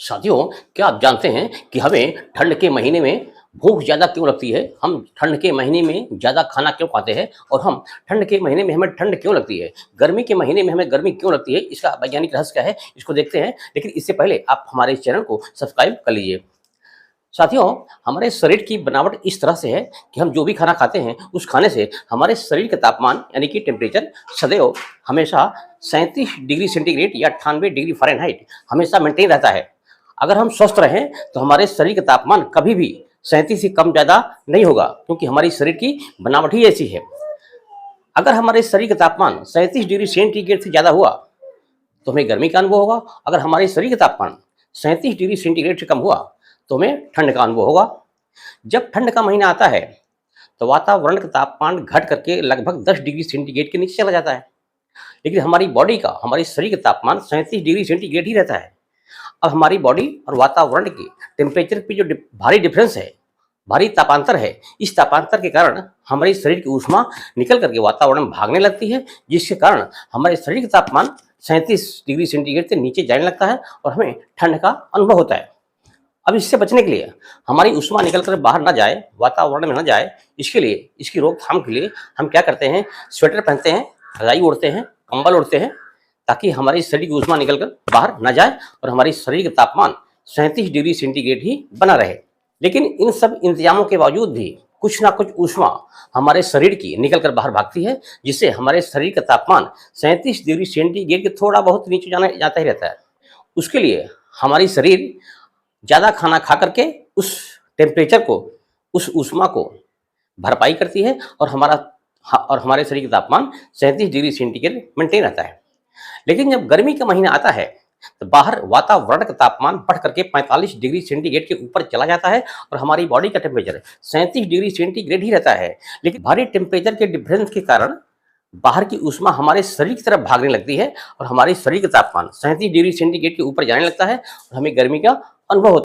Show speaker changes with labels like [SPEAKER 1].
[SPEAKER 1] साथियों, क्या आप जानते हैं कि हमें ठंड के महीने में भूख ज़्यादा क्यों लगती है? हम ठंड के महीने में ज़्यादा खाना क्यों खाते हैं? और हम ठंड के महीने में हमें ठंड क्यों लगती है? गर्मी के महीने में हमें गर्मी क्यों लगती है? इसका वैज्ञानिक रहस्य क्या है? इसको देखते हैं। लेकिन इससे पहले आप हमारे इस चैनल को सब्सक्राइब कर लीजिए। साथियों, हमारे शरीर की बनावट इस तरह से है कि हम जो भी खाना खाते हैं, उस खाने से हमारे शरीर का तापमान यानी कि टेम्परेचर सदैव हमेशा 37 डिग्री सेंटीग्रेड या 98 डिग्री फ़ारेनहाइट हमेशा मेंटेन रहता है। अगर हम स्वस्थ रहें तो हमारे शरीर का तापमान कभी भी 37 से कम ज़्यादा नहीं होगा, क्योंकि हमारी शरीर की बनावट ही ऐसी है। अगर हमारे शरीर का तापमान 37 डिग्री सेंटीग्रेड से ज़्यादा हुआ तो हमें गर्मी का अनुभव होगा। अगर हमारे शरीर का तापमान 37 डिग्री सेंटीग्रेड से कम हुआ तो हमें ठंड का अनुभव होगा। जब ठंड का महीना आता है तो वातावरण का तापमान घट करके लगभग 10 डिग्री सेंटीग्रेड के नीचे चला जाता है, लेकिन हमारी बॉडी का, हमारे शरीर का तापमान 37 डिग्री सेंटीग्रेड ही रहता है। अब हमारी बॉडी और वातावरण की टेम्परेचर की जो भारी डिफरेंस है, भारी तापांतर है, इस तापांतर के कारण हमारे शरीर की ऊष्मा निकल करके वातावरण में भागने लगती है, जिसके कारण हमारे शरीर का तापमान 37 डिग्री सेंटीग्रेड से नीचे जाने लगता है और हमें ठंड का अनुभव होता है। अब इससे बचने के लिए, हमारी ऊष्मा निकल कर बाहर ना जाए, वातावरण में ना जाए, इसके लिए, इसकी रोकथाम के लिए हम क्या करते हैं? स्वेटर पहनते हैं, रजाई ओढ़ते हैं, कंबल ओढ़ते हैं, ताकि हमारी शरीर की ऊष्मा निकलकर बाहर ना जाए और हमारी शरीर का तापमान 37 डिग्री सेंटीग्रेड ही बना रहे। लेकिन इन सब इंतजामों के बावजूद भी कुछ ना कुछ ऊष्मा हमारे शरीर की निकलकर बाहर भागती है, जिससे हमारे शरीर का तापमान 37 डिग्री सेंटीग्रेड के थोड़ा बहुत नीचे जाता ही रहता है। उसके लिए हमारी शरीर ज़्यादा खाना खा करके उस टेम्परेचर को, उस ऊष्मा को भरपाई करती है और हमारे शरीर का तापमान 37 डिग्री सेंटीग्रेड मेंटेन रहता है। लेकिन जब गर्मी का महीना आता है तो बाहर वातावरण का तापमान बढ़ करके 45 डिग्री सेंटीग्रेड के ऊपर चला जाता है और हमारी बॉडी का टेम्परेचर 37 डिग्री सेंटीग्रेड ही रहता है। लेकिन भारी टेम्परेचर के डिफरेंस के कारण बाहर की ऊष्मा हमारे शरीर की तरफ भागने लगती है और हमारे शरीर का तापमान 37 डिग्री सेंटीग्रेड के ऊपर जाने लगता है और हमें गर्मी का अनुभव होता है।